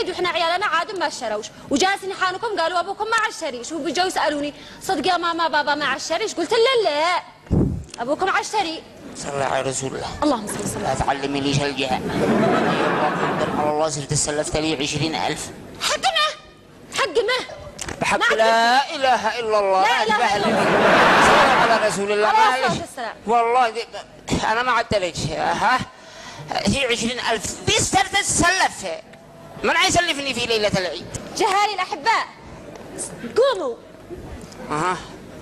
العيد واحنا عيالنا عاد ما اشتروش، وجالسين يحانكم قالوا ابوكم ما عشريش، وبيجوا يسالوني صدق يا ماما بابا ما عشريش؟ قلت له لا ابوكم عشري. صلى على رسول الله. اللهم صل وسلم. لا تعلمي ليش الجهه. على الله صرت استلفت لي 20,000. حق ما بحق لا اله الا الله. لا اله الا الله. صلى على رسول الله. معلش والله انا ما عدلتش. ها هي 20,000 دي صرت تسلف. من يسلفني في ليله العيد؟ جهالي الاحباء قوموا. اها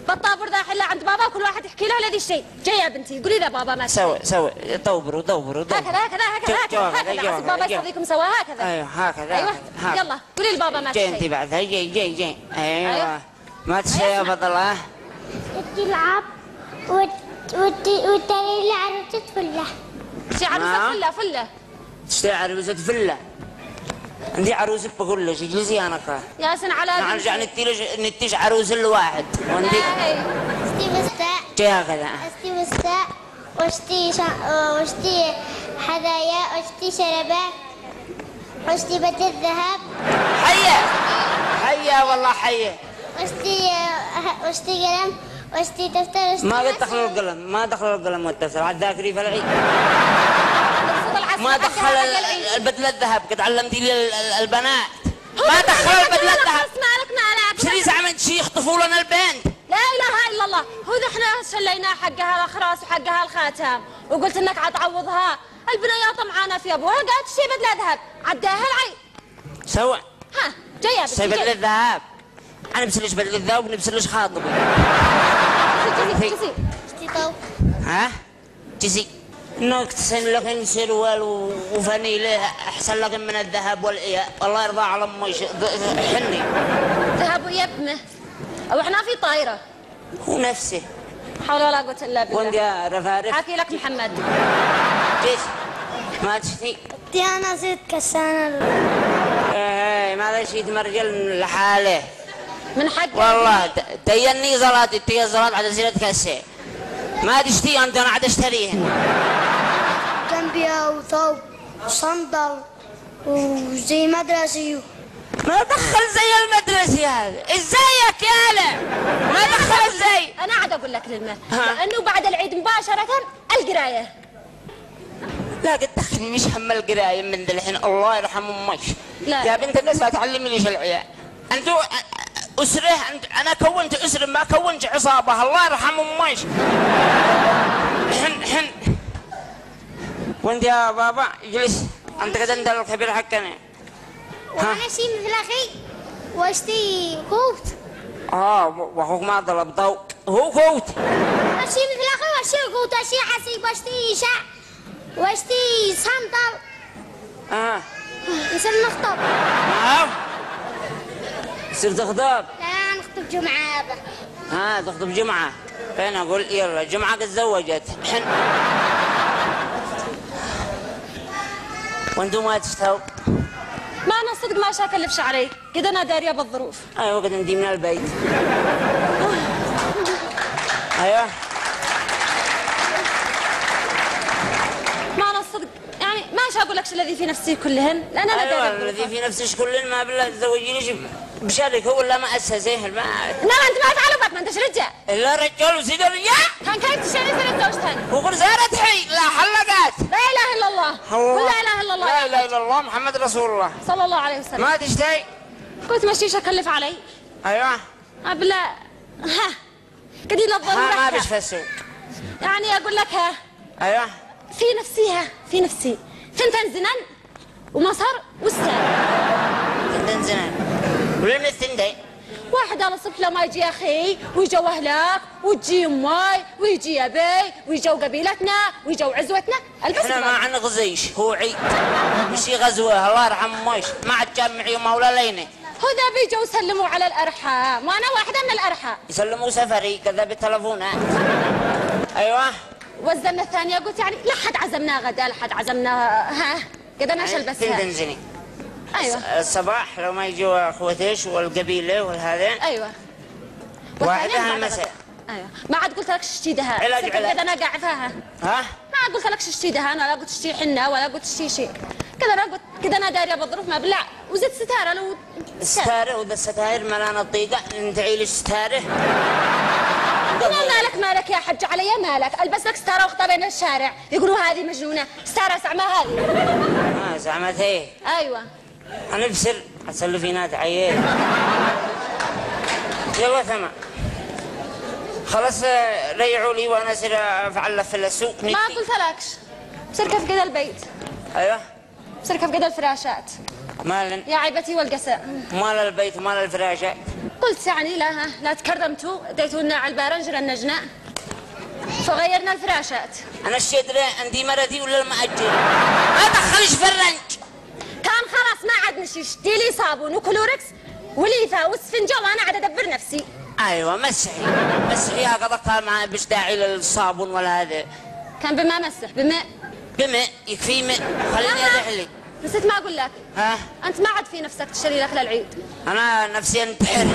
بالطابور ذا حلا عند بابا كل واحد يحكي له هذا الشيء. جاي يا بنتي قولي له بابا ما سوي دوروا هكذا بابا يستضيكم سوا هكذا. ايوه هكذا. ايوه يلا قولي لبابا ما جاي انت بعدها. جاي ايوه ما تشتي يا بطلة. تلعب وتري عروسة فلة. تشتي عروسة فلة. تشتي عروسة فلة. عندي عروسة بقول لك اجلسي انا كا. يا سن على نرجع نتيج عروس الواحد. وعندي اشتي مستاء. جاي هكذا. اشتي مستاء واشتي هدايا واشتي شربات واشتي بدل الذهب. حيا والله حيا. واشتي قلم واشتي دفتر. ما قد دخل القلم. ما دخل القلم والدفتر عاد ذاكري في العيد. ما دخل البدلة الذهب. قد علمتي لي البنات ما دخل البدلة الذهب. شري زعمت شي يخطفوا لنا البنت. لا اله الا الله. هو احنا شليناه حقها الاخراس وحقها الخاتم وقلت انك عتعوضها. البنيه طمعانه في ابوها قالت شي بدله ذهب عداها العيد. سوا ها جايه شي بدله الذهب. انا بسلش بدله الذهب ونبسلش خاطبي. جسي طوب. ها جسي انك تسن لك سروال وفنيله احسن لك من الذهب والاياء. الله يرضى على امي حني. ذهب ويبمه او احنا في طايره. هو نفسه. حول ولا قوه الا بالله. وانت يا رفارف حكي لك محمد. جيس ما تشتي. انا زيت كسانه. ايه ما شيء مرجل لحاله. من حق والله تيني زلات على زينة كاسة. ما تشتي انت انا عاد اشتريهن. جنبيها وثوب وصندل وزي مدرسي. ما دخل زي المدرسي هذا. ازيك يا هلا؟ ما دخل ازاي؟ انا عاد اقول لك للمه لانه بعد العيد مباشره القرايه. لا قد دخلني مش هم القرايه من ذا الحين. الله يرحم امك. لا يا بنت الناس لا تعلمي ليش العيال. انتوا اسره. انا كونت اسره ما كونت عصابه. الله يرحم امك. حن وانت يا بابا اجلس. انت قد انت الكبير حقنا. وانا شي مثل اخي واشتي كوت. واخوك ما ضرب ضوء. هو كوت. اشي مثل اخي واشتي كوت واشتي حسيب واشتي شع واشتي صندل. يصير نخطب. يصير تخطب؟ لا نخطب جمعة هذا. تخطب جمعة. فين اقول يلا جمعة قد تزوجت. وانتم ما تشتوا؟ ما انا صدق ما شاكلفش علي قد انا داريه بالظروف. ايوه قد انتي من البيت. ايوه ما انا صدق يعني ما اقول لك الذي في نفسي كلهن لان انا ايوه داريه الذي في نفسك كلهن. ما بالله تزوجينيش بشركه ولا ما اسسه. ما لا انت ما تعلمت ما انتش رجال. الا رجال وزيد الرجال. كان كانت تشتري سنه زوجتها وقل زارت حي لا حلقات. لا اله الا الله. قل لا اله الا الله. لا اله الا الله محمد رسول الله صلى الله عليه وسلم. ما تشتي. قلت ماشي اكلف علي. ايوه ابلا ها قد ينظروا ما بيش في السوق. يعني اقول لك ها ايوه في نفسي ثنتين زنان ومصر والسال. ثنتين زنان ولين الثنتين؟ واحد على الصبح لما يجي اخي ويجوا اهلك وتجي امي ويجي ابي ويجوا قبيلتنا ويجوا عزوتنا. احنا ما نغزيش. هو عيد مش غزوه. الله يرحم امك ما عاد جمعي ولا لينه. هذا بيجوا يسلموا على الارحام وانا واحده من الارحام. يسلموا سفري كذا بالتلفونات. ايوه والزمنه الثانيه قلت يعني لا حد عزمنا غدا لا حد عزمنا ها قد انا البسها. تنزني ايوه الصباح لو ما يجوا اخوتيش والقبيله والهذين. ايوه واحدها المساء. ايوه ما عاد قلت لك شتي دهان. علاج انا قاعفاها. ها ما قلت لك شتي دهان ولا قلت شتي حنه ولا قلت شتي شيء. كذا انا قلت كذا انا داريه بالظروف ما بلع وزدت ستاره لو ستاره وذا الستاير ملانه طيقه انتعي لي ستاره. مالك يا حج علي مالك البس لك ستاره واخطى بين الشارع يقولوا هذه مجنونه ستاره زعمه هذه. زعمت ايه؟ ايوه انا بسر اسلفينات عيال. يلا تمام خلاص ريعوا لي وانا اصير افعل في السوق. ما قلت لكش بسركب كذا البيت. ايوه بسركب كذا الفراشات. مال يا عيبتي والقساء. مال البيت ومال الفراشات. قلت يعني لا تكرمتوا اديتونا على البارنج رنجنا فغيرنا الفراشات. انا الشدرة عندي مرضي ولا المأجر ما دخلش في الرنج. كان خلاص ما عاد نشي اشتري لي صابون وكلوركس وليفه واسفنجه وانا عاد ادبر نفسي. ايوه مسحي يا قضاء ما بش داعي للصابون ولا هذا. كان بما مسح بماء يكفي ماء خليني ادحلي. نسيت ما اقول لك. انت ما عاد في نفسك تشتري لك للعيد. انا نفسي انتحر.